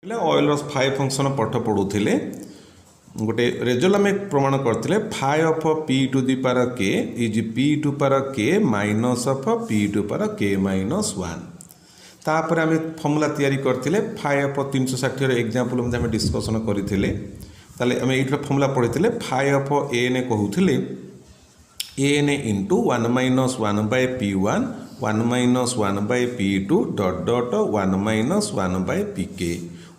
Euler's five function पाठ पढ़ुले गोटे result आम प्रमाण करते phi of P to the power के इज पी टू पावर के minus of P to power के माइनस वन तापर आम फर्मूला तैयारी करते फाइ ऑफ 360 एग्जांपल आम डिस्कसन करते आम ये फर्मूला पढ़ी फाइ ऑफ एन कहते N into 1 minus 1 by P one 1 minus 1 by P two dot dot 1 minus 1 by P K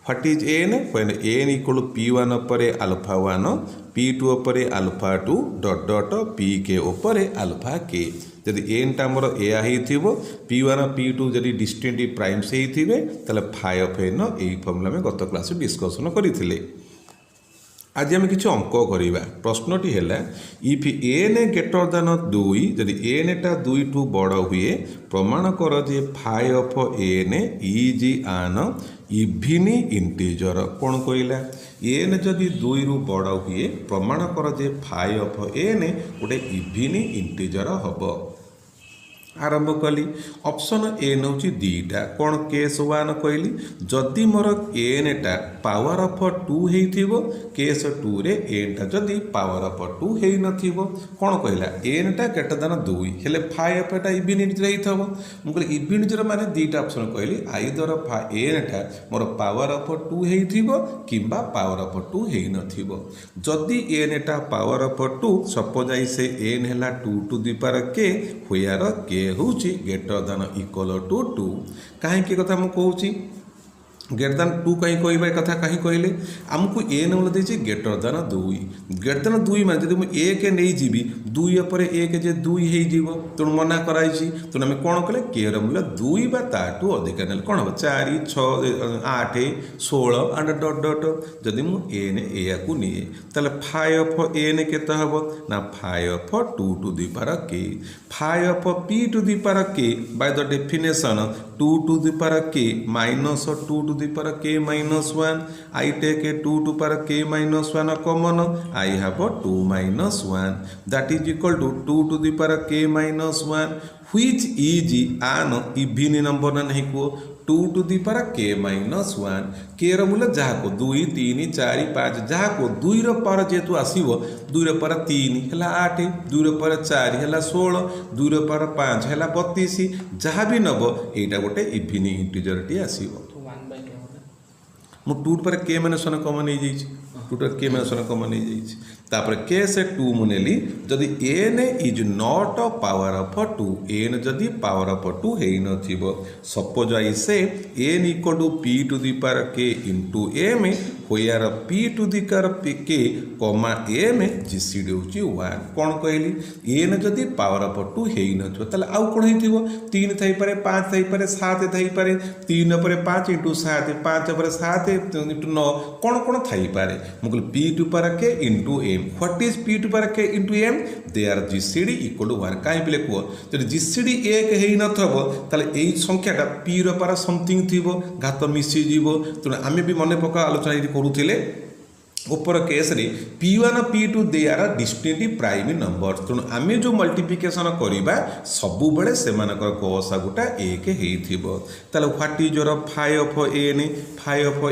what is N when an equal p1 उपरे alpha 1 p2 उपरे alpha 2 dot dot pk उपरे alpha k जदि N टा मोर एया हेथिबो p1 p2 जदि distinct primes हेथिबे तले phi of N एई formula में गत क्लास डिस्कशन करिथिले। आज आम किसी अंक करवा प्रश्नटी है इफ एन ग्रेटर दैन 2 जदि एन टा 2 टू बड़ हुए प्रमाण कर जे फाइ ऑफ एन इज आन इवन इंटीजर कौन कहला एन जदि 2 रु बड़ हुए प्रमाण कर जे फाइ ऑफ एन गोटे इवन इंटीजर हम आरंभ कली ऑप्शन एन हूँ दीटा कौन केस 1 कहली जदि मोर एन टा पावर ऑफ 2 हो केस 2 रे एन टा जदि पावर ऑफ 2 हो नथिबो कौन कहला एन टा ग्रेटर दैन 2 हेले phi of Etah even integer होइथबो मु कहली इवन इंटीजर माने दीटा ऑप्शन कहली आइदर एन टा मोर पावर ऑफ 2 होइथिबो किंबा पावर ऑफ 2 हो नथिबो जदि एन टा power of 2 suppose I say N हैला 2 टू दी पावर के होयार के हूँ ग्रेटर दैन इक्वल टू 2 कहीं कथा मुझे कहूँ ग्रेटर दैन 2 कहीं कह कथा कहीं कहले आमको एन मूल्य देती ग्रेटर दैन 2 ग्रेटर दैन 2 मान जब मुझे 1 नहीं जी 2 पर 1 जे 2 हो तेणु मना कराई तेणु आम कौन कले के मूल्य 2 बा ताठू अधिक ना कौन हम 4 6 8 16 एंड डट डट जदि मुझे एन या निए ताले फाइ ऑफ एन केते हम ना phi of 2 to the power k phi of P to the power k by the definition 2 to the power के minus 2 to the power k minus 1 I take a 2 to power k minus 1 common I have a 2 minus 1 that is equal to 2 to the power k minus 1 which is an even number ना नहीं को 2 to the power k minus 1 k रो मूल्य जहाँ को 2 3 4 5 जहाँ को 2 रो power जेतु आसीबो 2 रो power 3 हैला 8 2 रो power 4 हैला 16 2 रो पावर 5 हैला 32 जहाँ भी नबो एटा गोटे इवन इंटीजर टी आसीबो मु 2 पर के माइनस 1 कमन नहीं जाइए 2 पर के माइनस 1 कमन नहीं जाइए तापर के से 2 मुनेली जदि n is not power of 2 n जदि पावर ऑफ 2 है नथिबो suppose I say n equal to p to the power k into m होयार p to the power k comma M GCD होची 1 कोन कहली एन जदि पावर ऑफ 2 है नथिबो तले आउ कोन हेतिबो 3 थाई पारे 5 थाई पारे 7 थाई पारे 3 पर 5 इंटू 7 5 पर 7 इंटू 9 कौन कौन थाई पारे मुगल p to power k into m what is P to power k into m they are GCD equal to 1 काई पिले को जदि जीसीडी 1 हेई नथबो ताले एई संख्याटा पी रो पावर समथिंग थिबो घात मिसी जीवो त आमे भी मने पका आलोचना करूथिले ऊपर केस रे p1 p2 they are distinct prime number तेणु आम जो मल्टीप्लिकेशन करवा सबु बेले सेमानकर गसागुटा 1 हेइथिबो ताले what is your phi of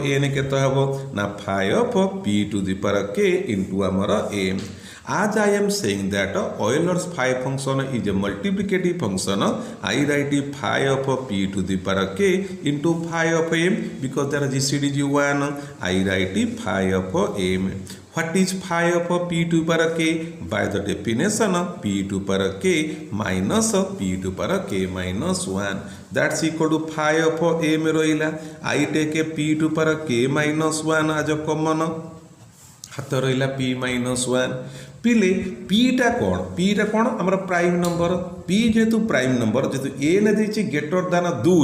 N केते हबो ना phi of p to the power k into हमर m As I am saying that Euler's phi function is a multiplicative function, I write phi of p to the power k into phi of m because there is GCD is 1. I write phi of m. What is phi of p to the power k? By the definition of p to the power k minus p to the power k minus 1. That's equal to phi of m roila. I take a p to the power k minus 1 as a common. हाथ रहा p minus 1 पिले पीटा कौन आमर prime number p जेहेतु prime number जेहेतु N देछि greater than 2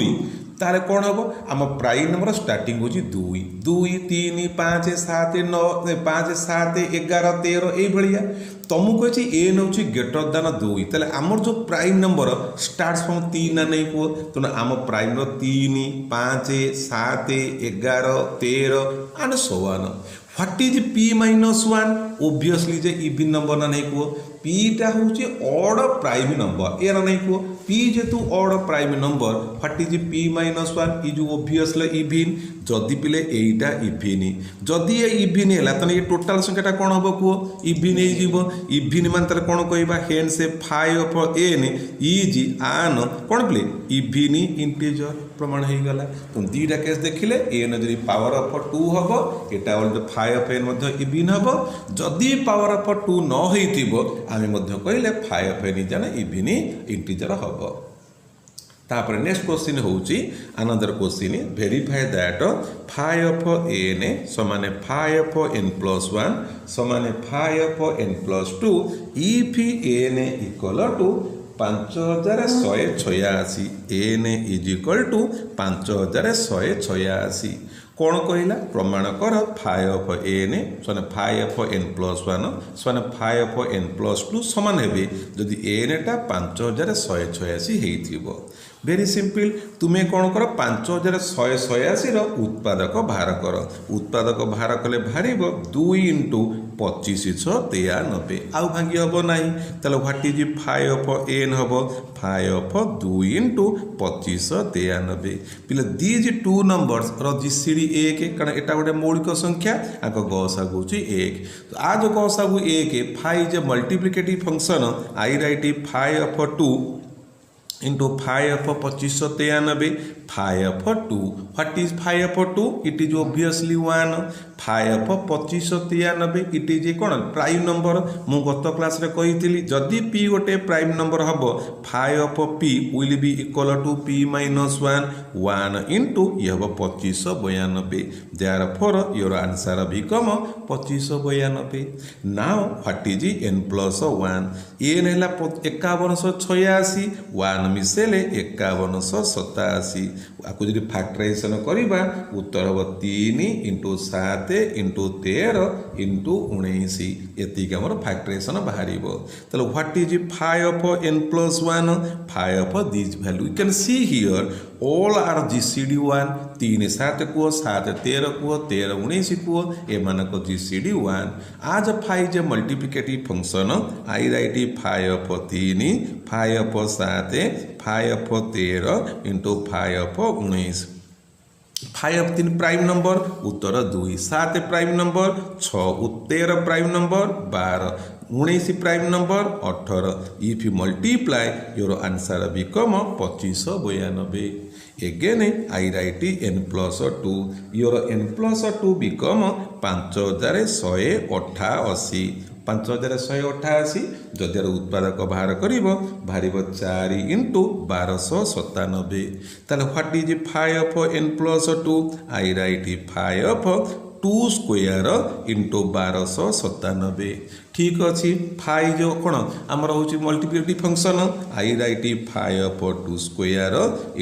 तारे कौन हम आम प्राइम नंबर स्टार्टिंग होची 2 2 3 5 7 9 5 7 11 13 ये भाया तुमको कही एन हूँ ग्रेटर दैन 2 ताले आमर जो प्राइम नंबर स्टार्ट फ्रॉम 3 ना नहीं को तेना आम prime 3 5 7 11 13 and so on what is p minus 1 obviously J even number ना नहीं को p टा होची ऑड प्राइम नंबर ए ना नहीं को p जेतु odd prime number what is p minus 1 is obviously even जदि पिले एटा इभिन जदि ये इभिन है तो ये टोटाल संख्याटा कौन हम कह इभिन इभिन मान तार कौन कह hence phi of N is आन कौन पिले इभिन इंटीजर प्रमाण हो गला। तुम दीटा केस देखिले एन जदि पावर ऑफ 2 हम एटा फाइ ऑफ एन इभिन हम जदि पावर ऑफ 2 न होइथिबो आमे कहले फाइ ऑफ एन जाने इभिन इंटीजर हम। तापर नेक्स्ट क्वेश्चन होउची another question verify that phi of N समान फाइ ऑफ एन प्लस 1 समान phi of N plus 2 if N equal to 5186 N is equal to 5186 कौन कहला प्रमाण कर फाइ ऑफ एन समान फाइ ऑफ एन प्लस 1 समान phi of N plus 2 समान हेबे जदि एन टा 5186 हेइथिबो। वेरी सिंपल तुम्हें कौन कर 5186 उत्पादक बाहर कर उत्पादक बाहर कले बाहर 2 इंटू 2593 आउ भांगी हम ना ताले what is phi of N हम फाइ ऑफ 2 इंटू 2593 पिले दीज टू नंबर्स जीसीडी 1 कारण एटा गोटे मौलिक संख्या आक गसागु 1 आज गसागु 1 फाइ जे multiplicative function I write phi of 2 into phi of 2593 phi of 2 what is phi of 2 it is obviously 1 phi of 2593 it is कौन प्राइम नंबर मु गत क्लास रे कहितली जदि p गोटे प्राइम नंबर हबो phi of p will be equal to p minus 1 into ये हबो 2592 therefore your answer become 2592। now what is n plus 1 n हैला 5186 1 मिसेले 5187 आपको जब फैक्टराइजेशन करवा उत्तर हम 3 इंटू 7 इंटू 13 इंटू 19 ये आमर फैक्टराइजेशन बाहर तो what is phi of N plus 1 phi of this value you can see here all are GCD 1 3 7 को 7 13 को 13 19 को एमान को जीसीडी 1 आज फाइ जे multiplicative function I write phi of 3 phi of 7 phi of 13 into phi of 19 phi of 3 prime number उत्तर 2 7 prime number 6 13 prime number 12 19 prime number 18 if you multiply your answer become 2592। Again I write n plus 2 your n plus 2 become 5188 5188 जदि उत्पादक बाहर कर बाहर 4 into 1297 ताले what is phi of N plus 2 I write phi of 2 square into 1297 ठीक अच्छे phi जो कौन आमर हूँ multiplicative function I write phi of 2 square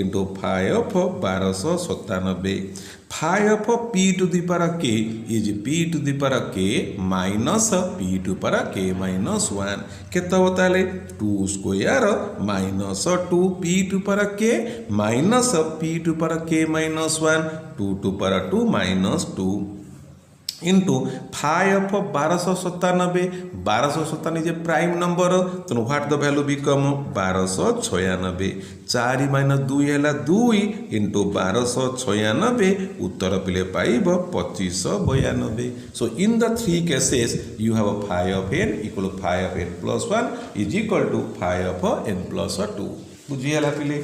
into phi of 1297 phi of P to the power के is P to the power के minus p to power के minus 1 केते बताले 2 square minus 2 p to power के minus p to power के minus 1 2 to power 2 minus 2 into phi of 1297 जे prime number तो what the value become 1296 4 minus 2 है 2 into 1296 उत्तर पिले पाइब 2592। So in the 3 cases you have phi of n equal phi of n plus 1 is equal to phi of n plus 2 बुझीगला पिले।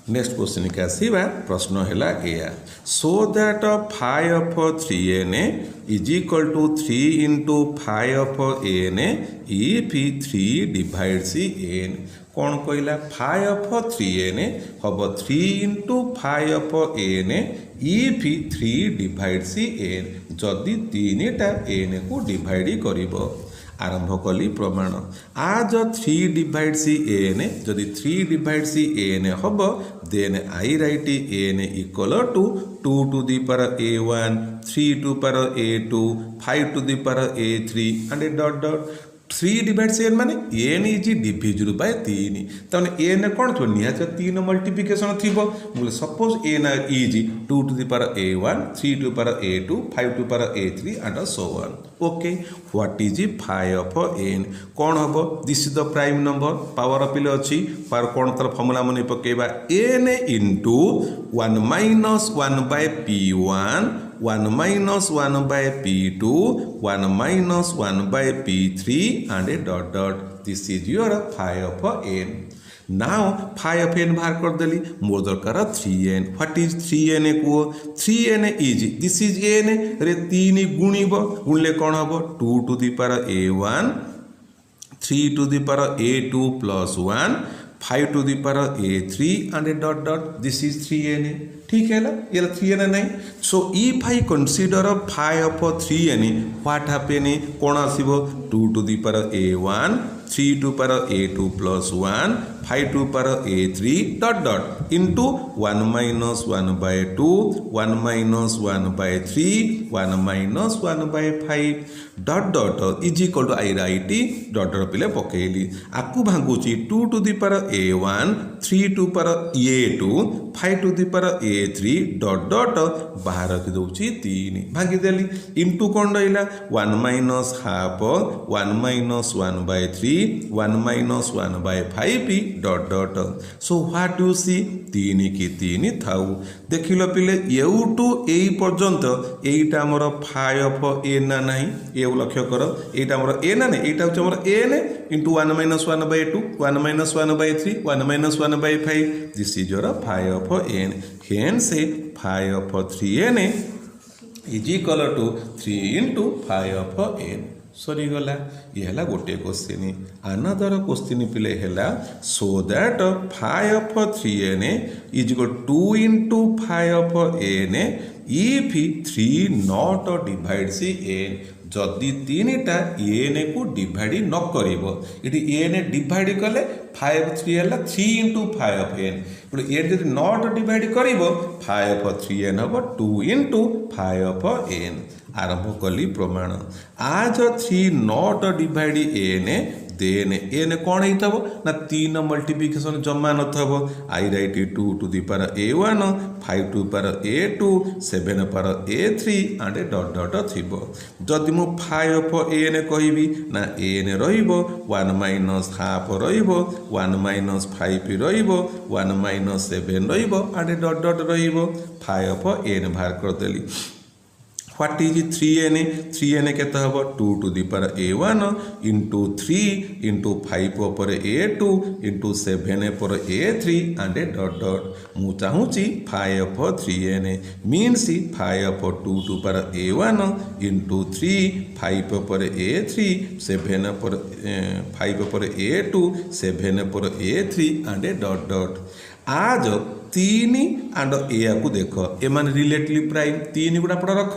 Next question के आसवा प्रश्न है या so that phi of 3n is equal to 3 into phi of n if 3 divides n कौन कहला phi of 3n हम 3 into phi of n if 3 divides n जदि 3टा n को डिवाइड कर आरंभ कली प्रमाण आज 3 डिवाइड्स n जदि 3 डिवाइड्स n हम then I write n equal to 2 to the power a1 3 to power a2 5 to the power a3 and dot dot 3 divides n माने n इज डिविजिबल बाय 3 तने n कोन थो निहाच 3 multiplication थिबो बोले suppose n is 2 to the power a1 3 to the power a2 5 to the power a3 and so on okay what is phi of n कोन हबो this is the prime number power अपिल अछि power कोन तर formula मने पकेबा n into 1 minus 1 by p1 1 minus 1 by p2 1 minus 1 by p3 and a dot dot this is your phi of n now phi of n बाहर कर देली मोर दरकार 3n what is 3n को 3n is this is n रे 3 गुणिबो गुणले कोन हबो 2 to the power a1 3 to the power a2 plus 1 5 to the power a3 and a dot dot this is 3n ठीक है ये 3n नहीं so if I consider phi of 3n what happen कोन आसीबो 2 to the power a1 3 to power a2 plus 1 5 to power a3 dot dot into 1 minus 1 by 2 1 minus 1 by 3 1 minus 1 by 5 dot dot is equal to I write dot dot पिले पकेली आकु भांगुची 2 to the power a1 3 to power a2 5 to the power a3 dot dot बाहर रखी दउची 3 भांगी देली into कोन रहिला 1 minus half 1 minus 1 by 3 1 minus 1 by 5 dot dot so what you see 3 की 3 थाउ देखिलो पिले एउटू एई पर्यंत एईटा हमर phi of n ना नाही ए लक्ष्य कर एईटा हमर n ना एईटा होच हमर n into 1 minus 1 by 2 1 minus 1 by 3 1 minus 1 by 5 this is your phi of n hence phi of 3n is equal to 3 into phi of n सरी गला ये हला गोटे क्वेश्चन अनदर क्वेश्चन पिले हला so that phi of 3n is equal to 2 into phi of n if 3 not divides n जदि 3टा n को divide न करिवो इटी n डिवाइड कले 5 3 हला 3 into phi of n but n जदि not डिवाइड करिवो phi of 3n हबो 2 into phi of n आरंभ कली प्रमाण आज 3 not divide n then n कौन होइतबो ना 3 मल्टीप्लिकेशन जमा नथबो I write 2 to the power a1 5 to the power a2 7 power a3 and dot dot थिबो जदि मु phi of n कहिबी ना n रहिबो 1 माइनस हाफ रहिबो 1 माइनस 5 रहिबो 1 माइनस 7 रहिबो एंड डॉट डॉट रहिबो phi of n बाहर कर देली व्हाट इज 3n 3n केते हबो 2 to the power a1 into 3 into 5 पर a2 into 7 पर a3 एंड डॉट डॉट मु चाहूची phi of 3n means phi of 2 to power a1 into 3 5 पर a3 7 पर 5 पर a2 7 पर a3 एंड डॉट डॉट आज 3 एंड ए को देख एमान रिलेटिव प्राइम 3 गुड़ा पड़ रख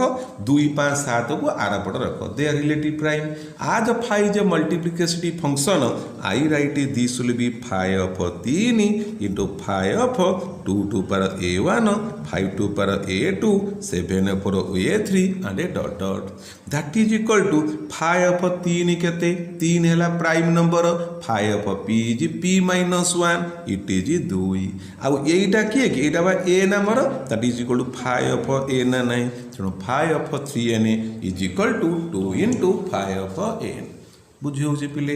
2 5 7 को आर पड़ रख दे आर रिलेटिव प्राइम आज phi is a multiplicative function I right this will be phi of 3 into phi of 2 to power a1 5 to power a2 7 power a3 and a dot dot that is equal to phi of 3 केते 3 हैला prime number phi of p is p minus 1 it is 2 आ एटा किए कि एटा बा a number that is equal to phi of a ना नहीं तेणु phi of 3n is equal to 2 into phi of n बुझी होछि पिले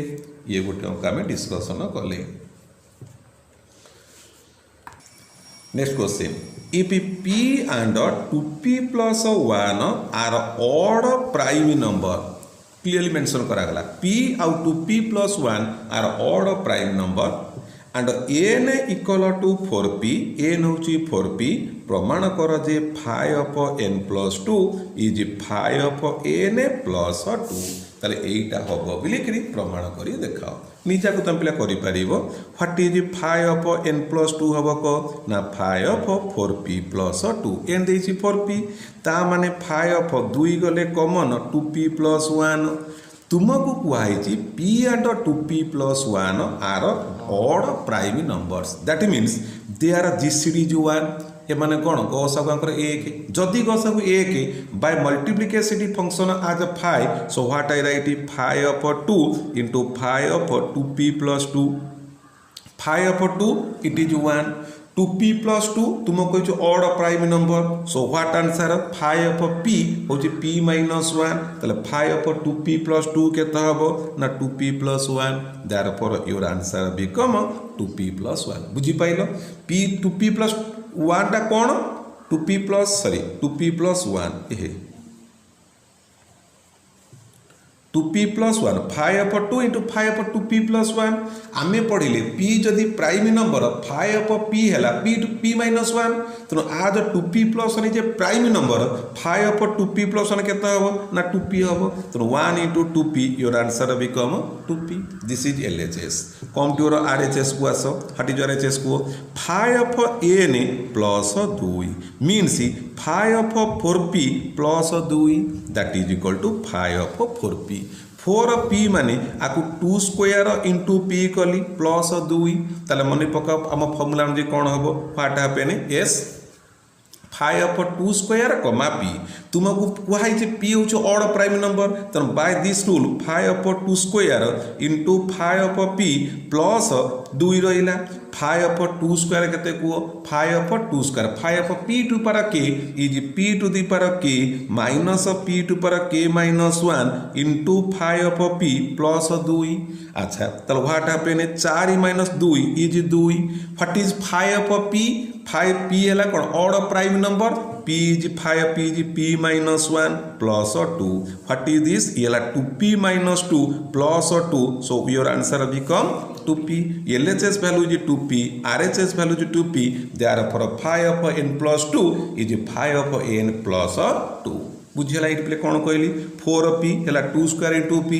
ये गोटे अंक आमे डिस्कशन कले next question if p and 2p plus 1 are odd prime number clearly mention करा गला p और 2p plus 1 are odd prime number and n equal to 4p n होची 4p प्रमाण कर जे phi of n plus 2 is phi of n plus 2 ताले एटा हबो बिलिकरी प्रमाण करी देखाओ नीचा को तुम पिला करि परिबो what is phi of n plus 2 हबो को ना phi of 4p plus 2 n देछि 4p ता माने phi of 2 गले कॉमन 2p plus 1 तुमको कुआई p and 2p plus 1 are odd prime numbers. That means their GCD is 1. एमाने कौन गसागु एक जदि गसागु एक बाय मल्टीप्लिकेसिटी फंक्शन आज 5 so what I write 5 upon 2 into 5 upon 2p plus 2 5 upon 2 it is 1 2p plus 2 तुम कह odd prime number so what answer 5 upon p हो p minus 1 तले 5 upon 2p plus 2 केता हबो ना 2p plus 1 therefore your answer become 2p plus 1 बुझी pilo p 2p plus 1 टा कौन 2p plus 1 ये 2p plus 1 5 upon 2 into 5 upon 2p plus 1 आमे पढ़िले p जदि प्राइम नंबर 5 upon p हैला p to p minus 1 तो आज 2p plus 1 जे prime number 5 upon 2p plus 1 केता हबो ना 2p हबो तो 1 into 2p your answer become 2p this is LHS come to your RHS को आसो व्हाट इज RHS को 5 upon n plus 2 means 5 upon 4p plus 2 that is equal to 5 upon 4p 4p माने आकु 2 square into p कली plus 2 ताले मने पका हम फॉर्मूला जे कोन हबो what happen s 5 upon 2 square comma p तुमको कुहाई जे p होछ ऑड प्राइम नंबर त by this rule 5 upon 2 square into 5 upon p plus 2 रहिला 5 upon 2 स्क्वायर केते को 5 upon 2 square 5 upon p to power k is p to the power k minus p to power k minus 1 into 5 upon p plus 2 अच्छा तल what happen 4 minus 2 is 2 what is 5 upon p 5p हैला कोन odd prime number p is 5p is p minus 1 plus 2 what is this yela 2p minus 2 plus 2 so your answer become 2p LHS value is 2p RHS value is 2p therefore 5 upon n plus 2 is 5 upon n plus 2 बुझेला it play कोन कहली 4p हैला 2 square into p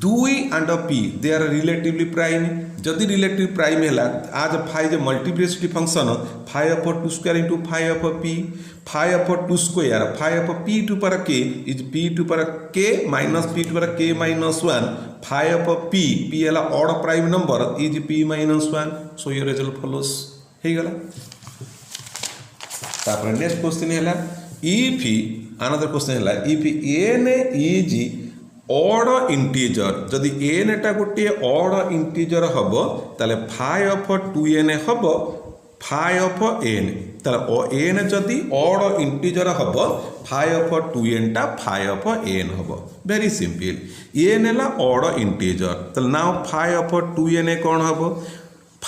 2 and p they are relatively prime जदि relative prime हैला आज 5 जे multiplicity function 5 upon 2 square into 5 upon p 5 upon 2 square 5 upon p to power k is p to power k minus p to power k minus 1 5 upon p हैला odd prime number is p minus 1 so your result follows हे गला तापर next question हैला if another question हैला if n is odd integer जदि n टा गोटे odd integer हबो ताले 5 upon 2n हबो 5 upon n ताले n जदि ऑड इंटीजर हबो 5 upon 2n टा 5 upon n हबो वेरी सिंपल n हैला ऑड इंटीजर ताले नाउ 5 upon 2n कोन हबो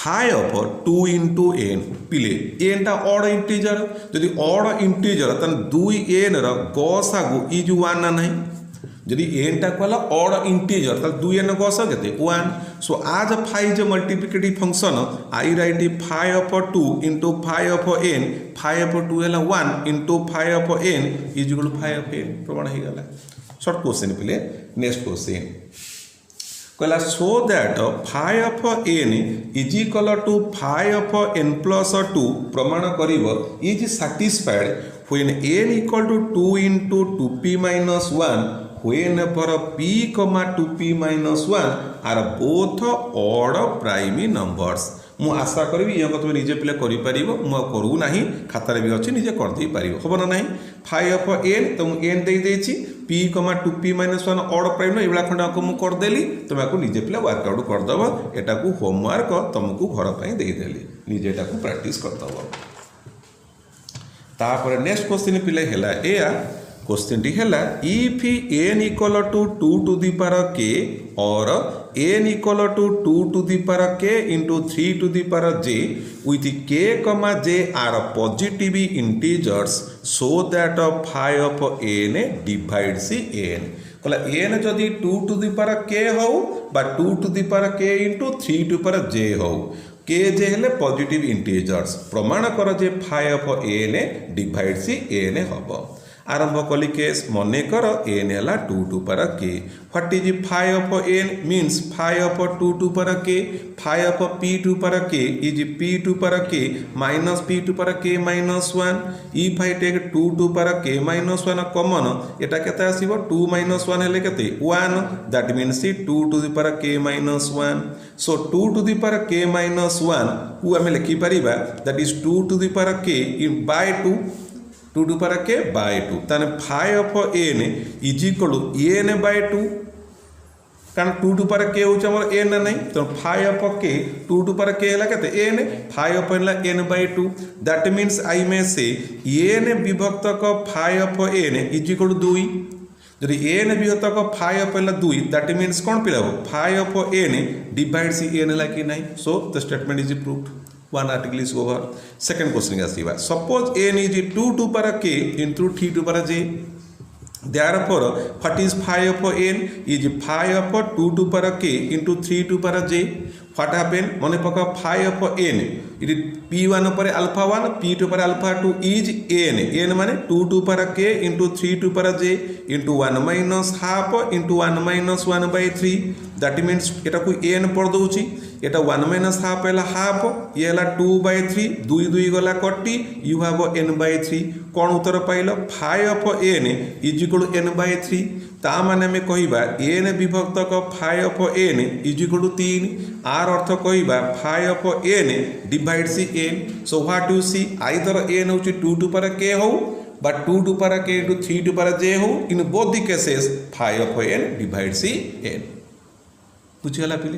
5 upon 2 into n पिले n टा ऑड इंटीजर जदि ऑड इंटीजर तन 2n र गसागु इज 1 ना नहीं जदि n टा कहला ऑड इंटीजर त 2n गसा केते 1 सो आज 5 जे multiplicative function I write 5 upon 2 into 5 upon n 5 upon 2 हैला 1 into 5 upon n is equal to 5 upon n प्रमाण हे गला शॉर्ट क्वेश्चन पिले नेक्स्ट क्वेश्चन कहला so that 5 upon n is equal to 5 upon n plus 2 प्रमाण करिवो is satisfied when n equal to 2 into 2p minus 1 whenever p, 2p minus 1 are both odd prime numbers मु आशा करी ये तुम निजे पिले करि परिबो मु करू नाही खातारे भी अछि निजे कर दे परिबो होबो ना नाही 5 upon n तुम n दे देछि p, 2p minus 1 odd prime न इबला खंडा को मु कर देली तुमको निजे पिले वर्कआउट कर दबो एटा को होमवर्क तुमको घर पई दे देली निजे एटा को प्रैक्टिस कर दबो तापर नेक्स्ट क्वेश्चन पिले हैला एया क्वेश्चन टी हैला if n equal to 2 to the power k और n equal to 2 to the power k into 3 to the power j with k, j are positive integers so that 5 upon n divides n कहला n जदि 2 to the power k हो बा 2 to the power k into 3 to the power j हो k जे हेले positive integers प्रमाण कर जे 5 upon n divides n हबो आरंभ कली केस मने कर एन है 2 to power k what is phi of n means phi of 2 to power k phi of P to power के इज पी टू पावर के माइनस पी टू पावर के minus 1 if I take 2 to power के minus 1 common एटा केते आसीबो 2 minus 1 हेले केते 1 that means 2 to the power के minus 1 so 2 to the power के माइनस 1 को हमें लिखि परिबा that is 2 to the power k n by 2 2 to power k by 2 ताने phi of N is equal to n by 2 कारण 2 to power के होछ हमर एन नहीं तो फाइ ऑफ के 2 टू पावर के हला केते एन फाइ ऑफ एन ला n by 2 that means I may say n विभक्त क phi of N is equal to 2 जदि एन विभक्त क फाइ ऑफ एन ला 2 दैट मीन्स कोन पिला phi of n divides n ला कि नहीं so the statement is proved one article is over second question आसीबा suppose n is 2 to power k into 3 to power j therefore what is phi of n is phi of 2 to power k into 3 to power j what happen mone paka phi of n it is p1 पर alpha 1 p2 पर alpha 2 is n माने 2 to power k into 3 to power j into 1 minus half into 1 minus 1 by 3 that means एटा को n पड़ दउची एटा 1 minus half है half ये है 2 by 3 2 2 गला कटी यू हैव n by 3 कौन उत्तर पाइल phi of n is equal to n by 3 ता माने हमें कहिबा n विभक्त क phi of n is equal to 3 आर अर्थ कहिबा phi of n divides n so what you see either n होची 2 टू पावर k हो but 2 to power k into 3 to power j हो in both the cases phi of n divides n बुझिगला पिले।